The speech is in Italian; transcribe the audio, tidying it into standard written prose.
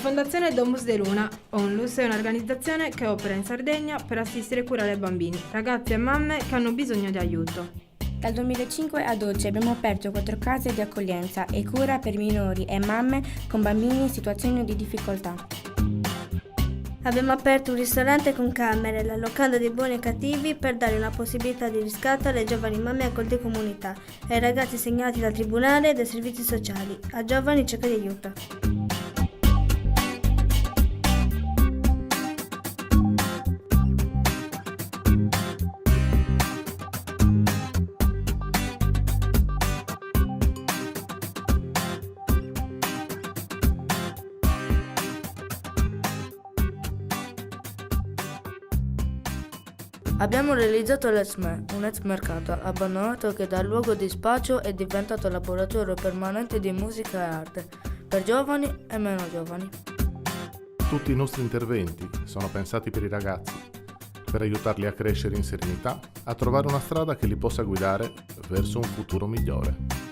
Fondazione Domus de Luna Onlus è un'organizzazione che opera in Sardegna per assistere e curare bambini, ragazzi e mamme che hanno bisogno di aiuto. Dal 2005 ad oggi abbiamo aperto 4 case di accoglienza e cura per minori e mamme con bambini in situazioni di difficoltà. Abbiamo aperto un ristorante con camere, la locanda dei buoni e cattivi per dare una possibilità di riscatto alle giovani mamme accolte in comunità, ai ragazzi segnalati dal tribunale e dai servizi sociali, a giovani in cerca di aiuto. Abbiamo realizzato l'ESME, un ex mercato abbandonato che dà luogo di spazio è diventato laboratorio permanente di musica e arte, per giovani e meno giovani. Tutti i nostri interventi sono pensati per i ragazzi, per aiutarli a crescere in serenità, a trovare una strada che li possa guidare verso un futuro migliore.